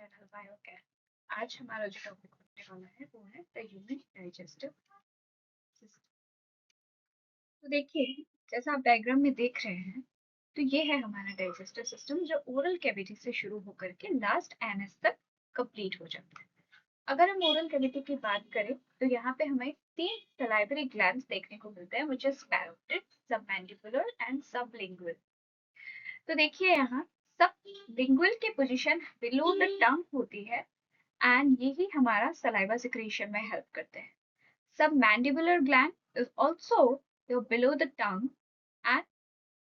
Channel बायोकेयर। आज हमारा जो टॉपिक होने वाला है वो है द ह्यूमन डाइजेस्टिव सिस्टम। तो देखिए, जैसा आप डायग्राम में देख रहे हैं, तो ये है हमारा डाइजेस्टिव सिस्टम जो ओरल कैविटी से शुरू होकर के लास्ट एनएस तक कंप्लीट हो जाता है। अगर हम ओरल कैविटी की बात करें तो यहाँ पे हमें तीन सलाइवरी ग्लैंड्स देखने को मिलते हैं, which is parotid, submandibular and sublingual. तो देखिए यहाँ सबलिंगुअल की पोजीशन बिलो द टंग होती है एंड यही हमारा सलाइवा सिक्रीशन में हेल्प करते हैं। Submandibular gland is also below the tongue and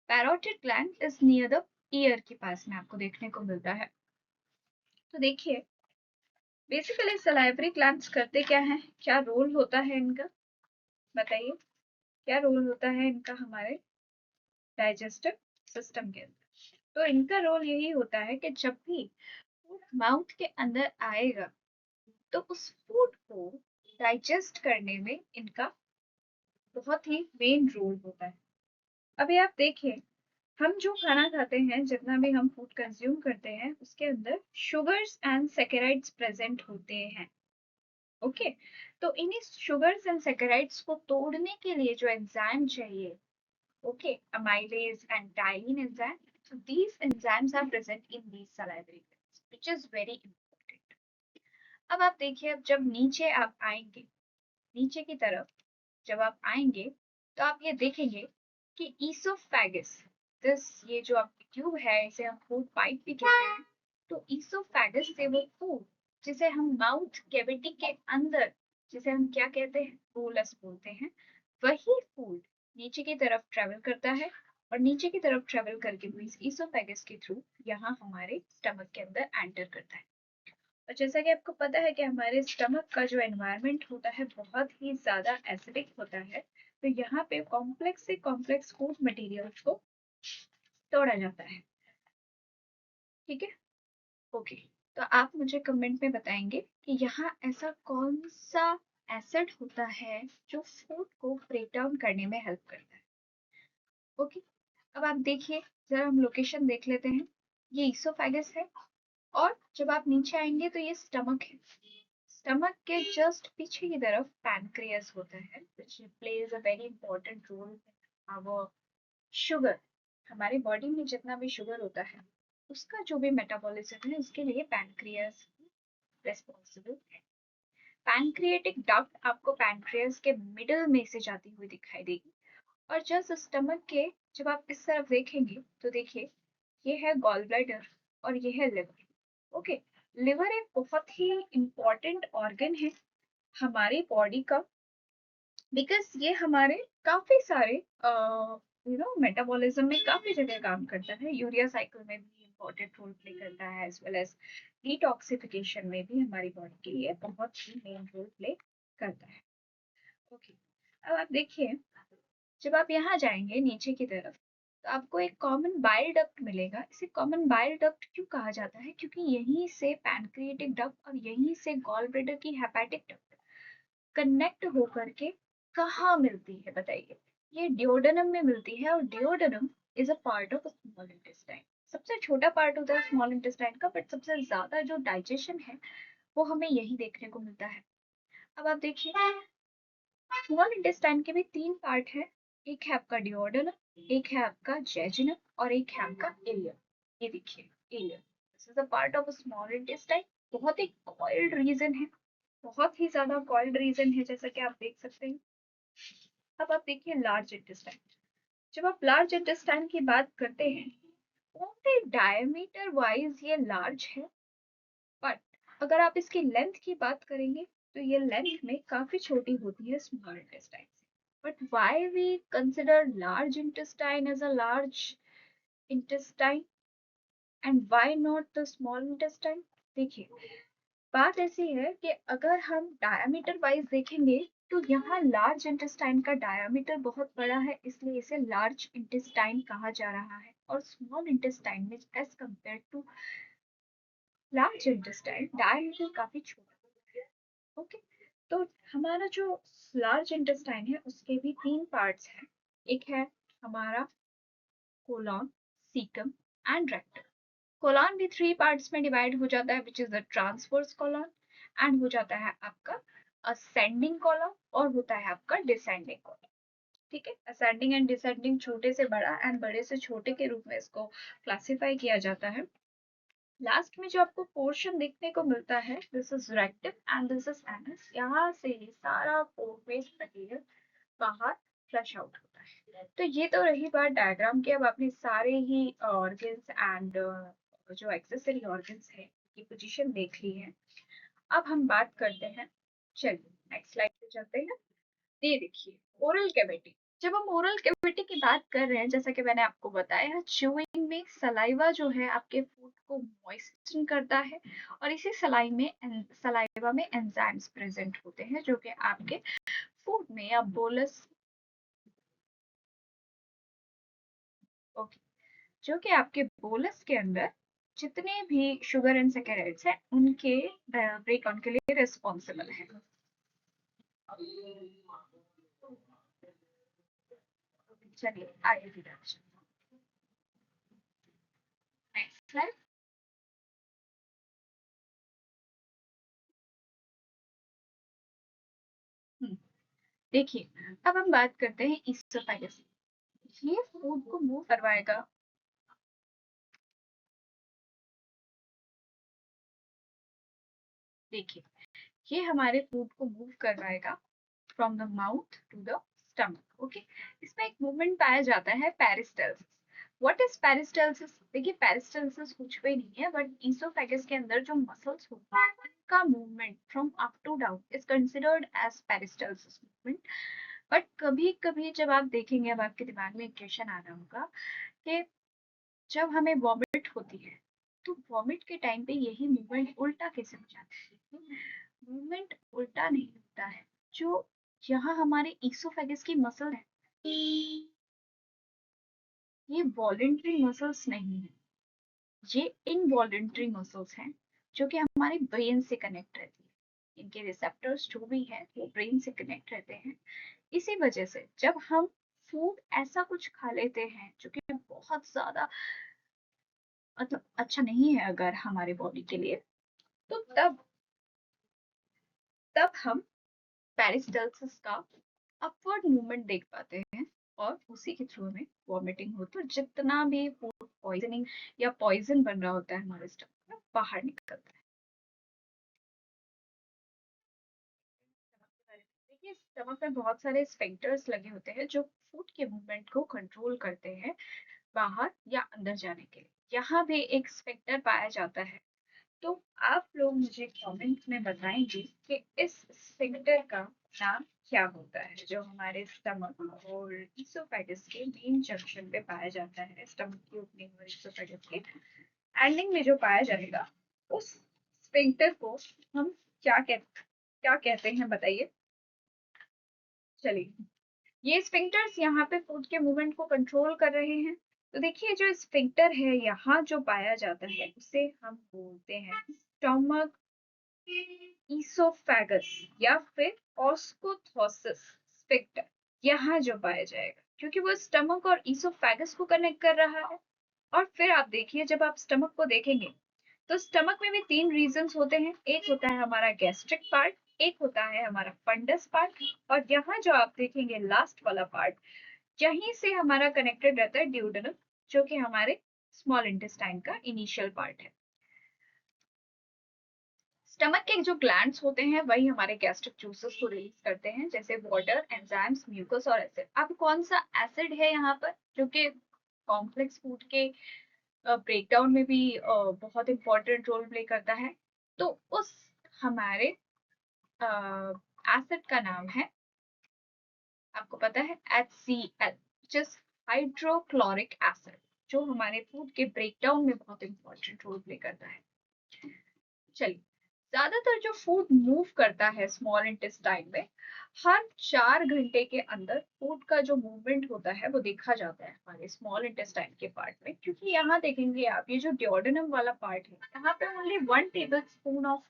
parotid gland is near the ear के पास में आपको देखने को मिलता है। तो देखिए, बेसिकली सलाइवरी ग्लैंड्स करते क्या है, क्या रोल होता है इनका, बताइए क्या रोल होता है इनका हमारे डाइजेस्टिव सिस्टम के अंदर। तो इनका रोल यही होता है कि जब भी फूड माउथ के अंदर आएगा तो उस फूड को डाइजेस्ट करने में इनका बहुत ही मेन रोल होता है। अभी आप देखिए, हम जो खाना खाते हैं, जितना भी हम फूड कंज्यूम करते हैं, उसके अंदर शुगर्स एंड सैकेराइड्स प्रेजेंट होते हैं। ओके, तो इन्हीं शुगर्स एंड सैकेराइड्स को तोड़ने के लिए जो एंजाइम चाहिए, okay, amylase and ptyalin enzyme, so these enzymes are present in these salivary glands, which is very important. अब आप देखिए, अब जब नीचे आप आएंगे, नीचे की तरफ जब आप आएंगे तो आप ये देखेंगे कि ईसोफेगस, ये जो आपकी ट्यूब है, इसे हम फूड पाइप भी कहते हैं। तो ईसोफेगस से वो फूड जिसे हम माउथ कैविटी के अंदर, जिसे हम क्या कहते हैं, बोलस बोलते हैं, वही फूड नीचे की तरफ ट्रेवल करता है और नीचे की तरफ ट्रेवल करके वो इस ईसोफेगस के थ्रू यहाँ हमारे स्टमक के अंदर एंटर करता है। और जैसा कि आपको पता है कि हमारे स्टमक का जो एनवायरनमेंट होता है बहुत ही ज्यादा एसिडिक होता है, तो यहाँ पे कॉम्प्लेक्स से कॉम्प्लेक्स फूड मटेरियल्स को तोड़ा जाता है। ठीक है, ओके। तो आप मुझे कमेंट में बताएंगे कि यहाँ ऐसा कौन सा एसिड होता है जो फूड को ब्रेक डाउन करने में हेल्प करता है। ओके, अब आप देखिए, जरा हम लोकेशन देख लेते हैं। ये ईसोफेगस है और जब आप नीचे आएंगे तो ये स्टमक है। स्टमक के जस्ट पीछे की तरफ पैनक्रियास होता है, which plays a very important role in our sugar। हमारे बॉडी में जितना भी शुगर होता है, उसका जो भी मेटाबॉलिज्म है, उसके लिए पैनक्रियास रेस्पॉन्सिबल है। पैनक्रिएटिक डक्ट आपको पैनक्रियास के मिडल में से जाती हुई दिखाई देगी। और जस्ट स्टमक के जब आप इस तरफ देखेंगे तो देखिए, ये है गॉल ब्लैडर और ये है लिवर। ओके, लिवर एक बहुत ही इंपॉर्टेंट ऑर्गन है हमारी बॉडी का, बिकॉज ये हमारे काफी सारे मेटाबॉलिज्म में काफी जगह काम करता है। यूरिया साइकिल में भी इंपॉर्टेंट रोल प्ले करता है, एज वेल एज डिटॉक्सिफिकेशन में भी हमारी बॉडी के लिए बहुत ही मेन रोल प्ले करता है। ओके, अब आप देखिए, जब आप यहाँ जाएंगे नीचे की तरफ तो आपको एक कॉमन बाइल डक्ट मिलेगा। इसे कॉमन बाइल डक्ट क्यों कहा जाता है, क्योंकि यहीं से पैनक्रिएटिक डक्ट और यहीं से गॉल ब्लैडर की हेपेटिक डक्ट कनेक्ट होकर के कहाँ मिलती है, बताइए। ये डिओडेनम में मिलती है और duodenum is a part of small intestine. सबसे छोटा पार्ट होता है स्मॉल इंटेस्टाइन का, बट सबसे ज्यादा जो डाइजेशन है वो हमें यही देखने को मिलता है। अब आप देखिए, स्मॉल इंटेस्टाइन के भी तीन पार्ट है। एक है आपका डिओडेनम, एक है आपका जेजुनम और एक है आपका इलियम। ये देखिए, ileum, this is a part of small intestine. बहुत ही कॉइल्ड रीजन है, बहुत ही ज्यादा कॉइल्ड रीजन है, जैसा कि आप देख सकते हैं। अब आप देखिए लार्ज इंटेस्टाइन। जब आप लार्ज इंटेस्टाइन की बात करते हैं, ओनली डायमीटर वाइज ये लार्ज है, बट अगर आप इसकी लेंथ की बात करेंगे तो ये लेंथ में काफी छोटी होती है स्मॉल इंटेस्टाइन से। But why we consider large intestine as a large intestine and why not the small intestine? देखिए, बात ऐसी है कि अगर हम डायमीटर वाइज देखेंगे तो यहाँ लार्ज इंटेस्टाइन का डायमीटर बहुत बड़ा है, इसलिए इसे लार्ज इंटेस्टाइन कहा जा रहा है। और स्मॉल इंटेस्टाइन में as compare to large intestine diameter काफी छोटा है। ओके, तो हमारा जो लार्ज इंटेस्टाइन है उसके भी तीन पार्ट्स हैं। एक है हमारा colon, caecum and rectum. Colon भी 3 पार्ट्स में डिवाइड हो जाता है, which is the transverse colon, and हो जाता है आपका असेंडिंग कोलॉन, और होता है आपका डिसेंडिंग कोलॉन। ठीक है, असेंडिंग एंड डिसेंडिंग, छोटे से बड़ा एंड बड़े से छोटे के रूप में इसको क्लासिफाई किया जाता है। लास्ट में जो आपको पोर्शन देखने को मिलता है, this is rectum and this is anus. यहाँ से ही सारा वेस्ट मटेरियल बाहर फ्लश आउट होता है। तो ये तो रही बात डायग्राम की। अब आपने सारे ही ऑर्गन्स एंड जो एक्सेसरी ऑर्गन्स है की पोजीशन देख ली है। अब हम बात करते हैं, चलिए नेक्स्ट स्लाइड पे चलते हैं। ये देखिए ओरल कैविटी। जब हम ओरल कैविटी की बात कर रहे हैं, जैसा कि मैंने आपको बताया, च्यूइंग में सलाइवा जो है आपके फूड को मॉइस्चन करता है, और इसी सलाइवा में एंजाइम्स प्रेजेंट होते हैं जो कि आपके फूड में या बोलस, ओके, जो कि आपके बोलस के अंदर जितने भी शुगर एंड सैकराइड्स हैं उनके ब्रेक ऑन के लिए रिस्पॉन्सिबल है। चलिए आगे की तरफ नेक्स्ट स्लाइड। देखिए अब हम बात करते हैं ईसोफेगस। ये फूड को मूव करवाएगा। देखिए ये हमारे फूड को मूव करवाएगा from the mouth to the stomach. Okay, इसमें एक मूवमेंट पाया जाता है पेरिस्टल्सिस। What is पेरिस्टल्सिस? देखिए पेरिस्टल्सिस कुछ भी नहीं है, बट ईसोफेगस के अंदर जो मसल्स होते हैं उनका movement from up to down is considered as peristalsis movement. But कभी कभी जब आप देखेंगे, अब आपके दिमाग में एक क्वेश्चन आ रहा होगा कि जब हमें वॉमिट होती है तो वॉमिट के टाइम पे यही मूवमेंट उल्टा कैसे हो जाता है? मूवमेंट उल्टा नहीं होता है। जो यहाँ हमारे ईसोफेगस की मसल है, ये वॉलेंट्री मसल्स नहीं है, ये इनवॉलेंट्री मसल्स हैं जो कि हमारे ब्रेन से कनेक्ट रहती है। इनके रिसेप्टर्स जो भी है वो ब्रेन से कनेक्ट रहते हैं। इसी वजह से जब हम फूड ऐसा कुछ खा लेते हैं जो कि बहुत ज्यादा मतलब अच्छा नहीं है अगर हमारे बॉडी के लिए, तो तब तब हम पेरिस्टल्सिस का अपवर्ड मूवमेंट देख पाते हैं, और उसी के थ्रू में वॉमिटिंग हो, तो जितना भी फूड पॉइजनिंग या पॉइजन बन रहा होता है हमारे स्टमक में बाहर निकलता है। देखिए स्टमक में बहुत सारे स्फिंक्टर्स लगे होते हैं जो फूड के मूवमेंट को कंट्रोल करते हैं बाहर या अंदर जाने के लिए। यहाँ भी एक स्फिंक्टर पाया जाता है। तो आप लोग मुझे कमेंट में बताएंगे कि इस स्फिंक्टर का नाम क्या होता है, जो हमारे स्टमक और ईसोफेगस के मेन जंक्शन पे पाया जाता है। स्टमक की ओपनिंग और ईसोफेगस के एंडिंग में जो पाया जाएगा, उस स्फिंक्टर को हम क्या कहते हैं बताइए। चलिए, ये स्फिंक्टर्स यहाँ पे फूड के मूवमेंट को कंट्रोल कर रहे हैं। तो देखिए जो स्फिंक्टर है यहाँ जो पाया जाता है उसे हम बोलते हैं स्टमक ईसोफेगस या फिर ऑस्कोथोसिस स्फिंक्टर। यहाँ जो पाया जाएगा क्योंकि वो स्टमक और ईसोफेगस को कनेक्ट कर रहा है। और फिर आप देखिए जब आप स्टमक को देखेंगे तो स्टमक में भी 3 रीजन्स होते हैं। एक होता है हमारा गैस्ट्रिक पार्ट, एक होता है हमारा फंडस पार्ट, और यहाँ जो आप देखेंगे लास्ट वाला पार्ट, यहीं से हमारा कनेक्टेड रहता है ड्यूडेनम, जो कि हमारे स्मॉल इंटेस्टाइन का इनिशियल पार्ट है। स्टमक के जो ग्लैंड्स होते हैं वही हमारे गैस्ट्रिक जूसेस को रिलीज करते हैं, जैसे वाटर, एंजाइम्स, म्यूकस और एसिड। अब कौन सा एसिड है यहाँ पर जो कि कॉम्प्लेक्स फूड के ब्रेकडाउन में भी बहुत इंपॉर्टेंट रोल प्ले करता है? तो उस हमारे एसिड का नाम है, आपको पता है, HCl, जिस हाइड्रोक्लोरिक एसिड, जो हमारे फूड के ब्रेकडाउन में बहुत इंपॉर्टेंट रोल प्ले करता है। चलिए, ज्यादातर जो फूड मूव करता है स्मॉल इंटेस्टाइन में, हर 4 घंटे के अंदर फूड का जो मूवमेंट होता है वो देखा जाता है हमारे स्मॉल इंटेस्टाइन के पार्ट में। क्योंकि यहाँ देखेंगे आप, ये जो डिओडेनम वाला पार्ट है यहाँ पे only 1 table spoon of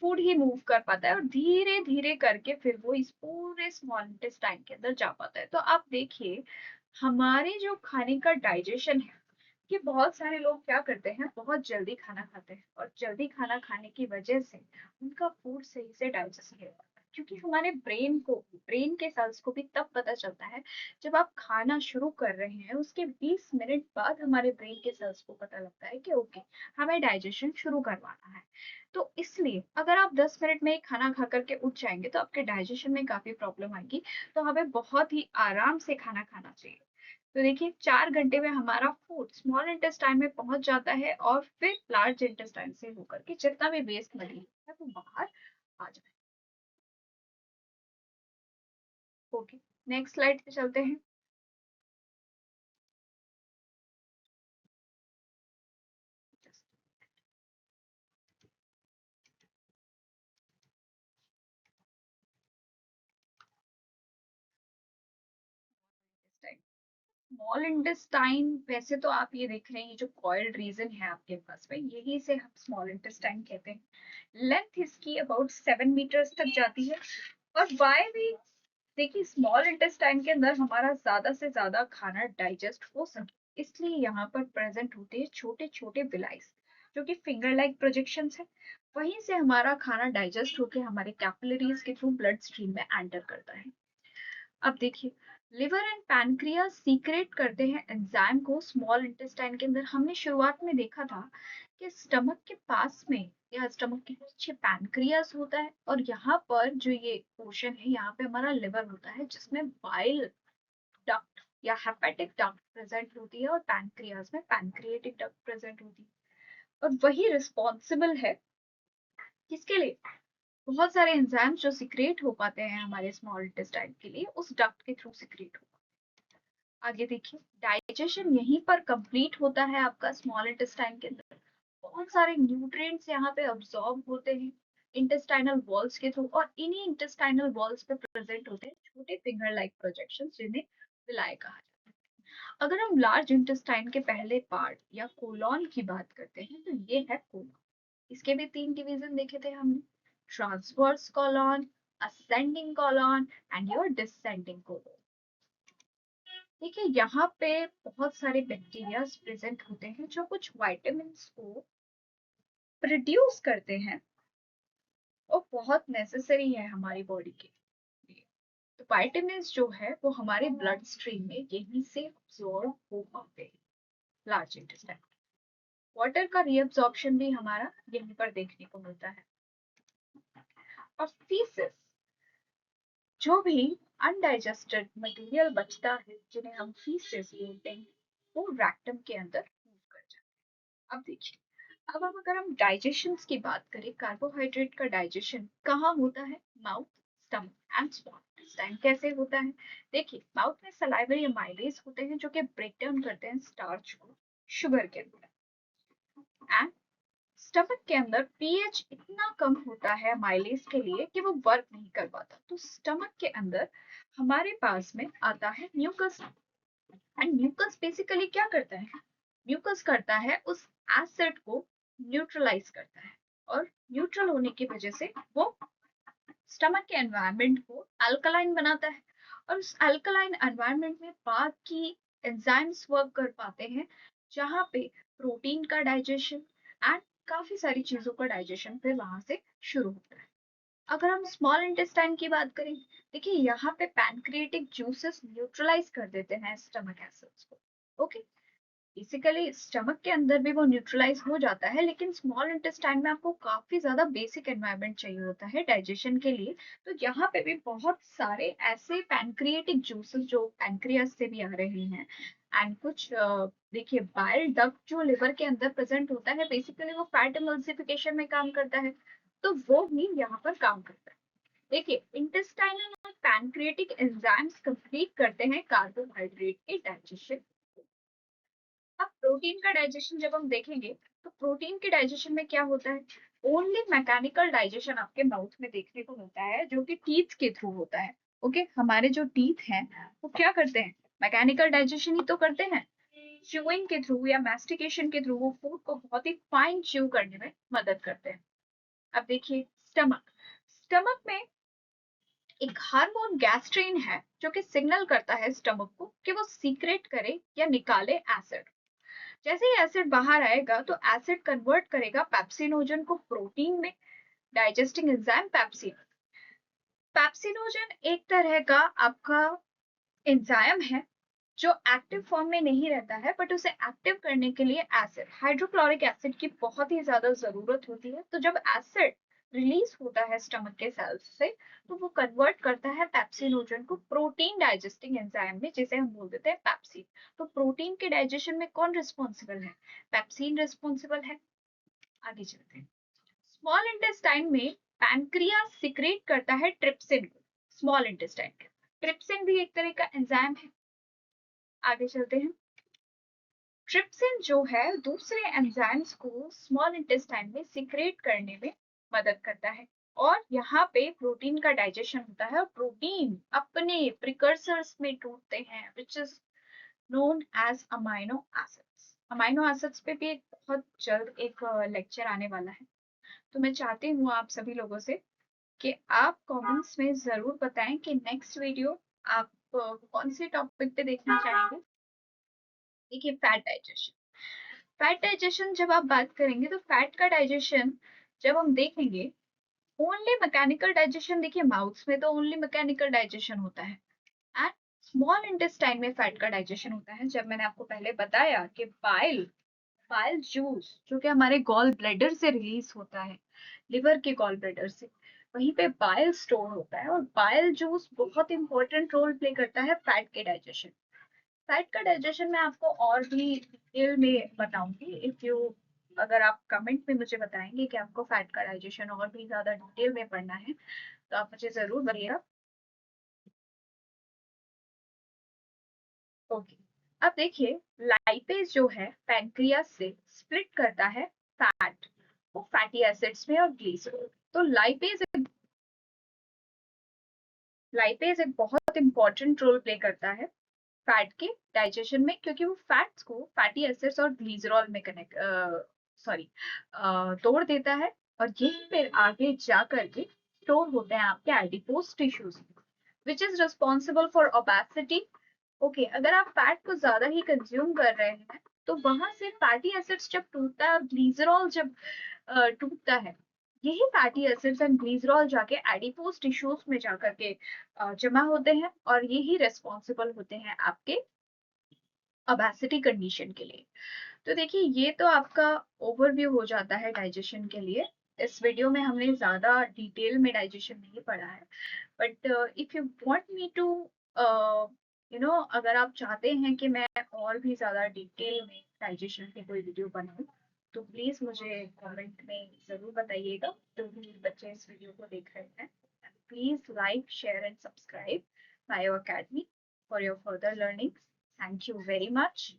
food he move कर पाता है, और धीरे धीरे करके फिर वो इस पूरे स्मॉल इंटेस्टाइन के अंदर जा पाता है। तो आप देखिए हमारे जो खाने का डाइजेशन है, कि बहुत सारे लोग क्या करते हैं, बहुत जल्दी खाना खाते हैं और जल्दी खाना खाने की वजह से उनका फूड सही से डाइजेस्ट नहीं हो पाता। क्योंकि हमारे ब्रेन के सेल्स को भी तब पता चलता है जब आप खाना शुरू कर रहे हैं, उसके 20 मिनट बाद हमारे ब्रेन के सेल्स को पता लगता है कि ओके, हमें डाइजेशन शुरू करवाना है। तो इसलिए अगर आप 10 मिनट में ही खाना खा करके उठ जाएंगे तो आपके डाइजेशन में काफी प्रॉब्लम आएगी। तो हमें बहुत ही आराम से खाना खाना चाहिए। तो देखिए 4 घंटे में हमारा फूड स्मॉल इंटेस्टाइन में पहुंच जाता है और फिर लार्ज इंटेस्टाइन से होकर के जितना भी वेस्ट मटेरियल है वो बाहर आ जाता है। ओके, नेक्स्ट स्लाइड पे चलते हैं। स्मॉल इंटेस्टाइन, वैसे तो आप ये देख रहे हैं, ये जो कॉइल्ड रीजन है आपके पास में, यही से हम स्मॉल इंटेस्टाइन कहते हैं। लेंथ इसकी अबाउट 7 मीटर्स तक जाती है। और वाई भी, देखिए स्मॉल इंटेस्टाइन के अंदर हमारा ज्यादा से ज्यादा खाना डाइजेस्ट हो सके इसलिए यहाँ पर प्रेजेंट होते हैं छोटे छोटे विलाइस, जो कि फिंगर लाइक प्रोजेक्शंस है। वहीं से हमारा खाना डाइजेस्ट होकर हमारे कैपिलरीज के थ्रू ब्लड स्ट्रीम में एंटर करता है। अब देखिए, लिवर एंड पैनक्रियास सीक्रेट करते हैं एंजाइम को स्मॉल इंटेस्टाइन के अंदर। हमने शुरुआत में देखा था कि स्टमक के पास में या स्टमक के पीछे पैनक्रियास होता है और यहाँ पर जो ये पोर्शन है, यहाँ पे हमारा लिवर होता है जिसमें बाइल डक्ट या हेपेटिक डक्ट प्रेजेंट होती है और पैनक्रियास में पैनक्रिएटिक डक्ट प्रेजेंट होती है। और वही रिस्पॉन्सिबल है किसके लिए, बहुत सारे एंजाइम्स जो सिक्रेट हो पाते हैं हमारे स्मॉल इंटेस्टाइन के लिए उस डक्ट के थ्रू सिक्रेट हो। आगे देखिए, डाइजेशन यहीं पर कंप्लीट होता है आपका स्मॉल इंटेस्टाइन के अंदर। बहुत सारे न्यूट्रिएंट्स यहाँ पे अब्सॉर्ब होते हैं इंटेस्टाइनल वॉल्स के थ्रू और इन्हीं इंटेस्टाइनल वॉल्स पे प्रेजेंट होते हैं छोटे फिंगर लाइक प्रोजेक्शंस जिन्हें विलाय कहा जाता है। अगर हम लार्ज इंटेस्टाइन के पहले पार्ट या कोलॉन की बात करते हैं तो ये है कोलॉन। इसके भी 3 डिवीजन देखे थे हमने, transverse colon, ascending colon and your descending colon. देखिए यहाँ पे बहुत सारे बैक्टीरिया प्रेजेंट होते हैं जो कुछ विटामिन को प्रोड्यूस करते हैं और बहुत नेसेसरी है हमारी बॉडी के लिए। तो विटामिन जो है वो हमारे ब्लड स्ट्रीम में यहीं से अब्सॉर्ब हो पाते हैं लार्ज इंटेस्टाइन। वाटर का रीअब्सॉर्प्शन भी हमारा यहीं पर देखने को मिलता है। और फीसेस, जो भी अनडाइजेस्टेड मटेरियल बचता है जिन्हें हम फीसेस बोलते हैं, वो रेक्टम के अंदर मूव कर जाता है। अब देखिए, अब अगर हम डाइजेशन की बात करें, कार्बोहाइड्रेट का डाइजेशन कहाँ होता है, mouth, stomach and small intestine. कैसे होता है, देखिए माउथ में सलाइवरी अमाइलेज होते हैं जो कि ब्रेक डाउन करते हैं स्टार्च को शुगर के अंदर। एंड स्टमक के अंदर पीएच इतना कम होता है माइलेज के लिए कि वो वर्क नहीं कर पाता। तो स्टमक के अंदर हमारे पास में आता है म्यूकस। एंड म्यूकस बेसिकली क्या करता है, म्यूकस करता है उस एसिड को न्यूट्रलाइज करता है और न्यूट्रल होने की वजह से वो स्टमक के एनवायरनमेंट को अल्कलाइन बनाता है और उस अल्कलाइन एनवायरनमेंट में बाकी एंजाइम्स वर्क कर पाते हैं जहाँ पे प्रोटीन का डाइजेशन एंड काफी सारी चीजों का डाइजेशन फिर वहां से शुरू होता है। अगर हम स्मॉल इंटेस्टाइन की बात करें, देखिए यहाँ पे पैनक्रिएटिक जूसेस न्यूट्रलाइज कर देते हैं स्टमक एसिड्स को। ओके, बेसिकली स्टमक के अंदर भी वो न्यूट्रलाइज हो जाता है लेकिन स्मॉल इंटेस्टाइन में आपको काफी ज्यादा बेसिक एनवायरनमेंट चाहिए होता है डाइजेशन के लिए। तो यहाँ पे भी बहुत सारे ऐसे पैनक्रिएटिक जूसेस जो पैनक्रियास से भी आ रहे हैं एंड कुछ देखिए बाइल डक्ट जो लिवर के अंदर प्रेजेंट होता है, बेसिकली वो फैट एमल्सिफिकेशन में काम करता है। तो वो भी यहाँ पर काम करता है। देखिए इंटेस्टाइनल और पैनक्रिएटिक एंजाइम्स कंप्लीट करते हैं कार्बोहाइड्रेट के डाइजेशन। अब प्रोटीन का डाइजेशन जब हम देखेंगे तो प्रोटीन के डाइजेशन में क्या होता है, ओनली मैकेनिकल डाइजेशन आपके माउथ में देखने को मिलता है जो कि टीथ के थ्रू होता है। ओके, हमारे जो टीथ हैं वो क्या करते हैं, मैकेनिकल डाइजेशन ही तो करते हैं। च्यूइंग के थ्रू या मैस्टिकेशन के थ्रू वो फूड को बहुत ही फाइन च्यू करने में मदद करते हैं। अब देखिए स्टमक, स्टमक में एक हार्मोन गैस्ट्रीन है जो कि सिग्नल करता है स्टमक को कि वो सीक्रेट करे या निकाले एसिड। जैसे ही एसिड बाहर आएगा तो एसिड कन्वर्ट करेगा पेप्सिनोजन को प्रोटीन में, डाइजेस्टिंग एंजाइम पेप्सिन। पेप्सिनोजन एक तरह का आपका एंजाइम है जो एक्टिव फॉर्म में नहीं रहता है, बट उसे एक्टिव करने के लिए एसिड, हाइड्रोक्लोरिक एसिड की बहुत ही ज्यादा जरूरत होती है। तो जब एसिड रिलीज होता है स्टमक के सेल्स से, तो वो कन्वर्ट करता है पेप्सिनोजन को प्रोटीन डाइजेस्टिंग एंजाइम में, जिसे हम बोल देते हैं पेप्सिन। तो प्रोटीन के डाइजेशन में कौन रिस्पॉन्सिबल है? पेप्सिन रिस्पॉन्सिबल है। आगे चलते हैं। स्मॉल इंटेस्टाइन में पैनक्रियास सिक्रेट करता है ट्रिप्सिन को। स्मॉल इंटेस्टाइन के ट्रिप्सिन भी एक तरह का एंजाइम है। आगे चलते हैं। ट्रिप्सिन जो है दूसरे एंजाइम्स को स्मॉल इंटेस्टाइन में सिक्रेट करने में मदद करता है, और यहाँ पे प्रोटीन का डाइजेशन होता है, और प्रोटीन अपने प्रिकर्सर्स में टूटते हैं, which is known as amino acids. Amino acids पे भी एक बहुत जल्द एक लेक्चर आने वाला है। तो मैं चाहती हूँ आप सभी लोगों से कि आप कमेंट्स में जरूर बताएं कि नेक्स्ट वीडियो आप कौन से टॉपिक पे देखना चाहेंगे। देखिए, फैट डाइजेशन। फैट डाइजेशन जब आप बात करेंगे तो फैट का डाइजेशन जब हम देखेंगे, ओनली मैकेनिकल डाइजेशन, देखिए माउथ में तो ओनली मैकेनिकल डाइजेशन होता है, एंड स्मॉल इंटेस्टाइन में फैट का डाइजेशन होता है। जब मैंने आपको पहले बताया कि बाइल बाइल जूस जो कि हमारे गॉल ब्लैडर से रिलीज होता है, लिवर के गॉल ब्लैडर से, वहीं पे बाइल स्टोर होता है, और बाइल जूस बहुत इंपॉर्टेंट रोल प्ले करता है फैट के डाइजेशन। फैट का डाइजेशन मैं आपको और भी डिटेल में बताऊंगी, इफ यू, अगर आप कमेंट में मुझे बताएंगे कि आपको फैट का डाइजेशन और भी ज्यादा डिटेल में पढ़ना है, तो आप मुझे जरूर बताइएगा। ओके, अब देखिए, लाइपेज जो है पैनक्रियास से स्प्लिट करता है फैट वो फैटी एसिड्स में और ग्लीसरॉल। तो लाइपेज एक बहुत इंपॉर्टेंट रोल प्ले करता है फैट के डाइजेशन में, क्योंकि वो फैट्स को फैटी एसिड्स और ग्लीसरॉल में कनेक्ट सॉरी तोड़ देता है, और यही फिर आगे जा करके स्टोर होते हैं आपके एडिपोज टिश्यूज में, which is responsible for obesity. Okay, अगर आप फैट को ज्यादा ही कंज्यूम कर रहे हैं, तो वहां से फैटी एसिड्स जब टूटता है और ग्लीसरॉल जब टूटता है, यही फैटी एसिड्स एंड ग्लीसरॉल जाके एडिपोज टिश्यूज में जाकर के जमा होते हैं, और यही रेस्पॉन्सिबल होते हैं आपके ओबेसिटी कंडीशन के लिए। तो देखिए, ये तो आपका ओवरव्यू हो जाता है डाइजेशन के लिए। इस वीडियो में हमने ज्यादा डिटेल में डाइजेशन नहीं पढ़ा है, but if you want me to अगर आप चाहते हैं कि मैं और भी ज्यादा डिटेल में डाइजेशन की कोई वीडियो बनाऊं, तो प्लीज मुझे कमेंट में जरूर बताइएगा। जो भी बच्चे इस वीडियो को देख रहे हैं, please like, share and subscribe bio academy for your further learnings. Thank you very much.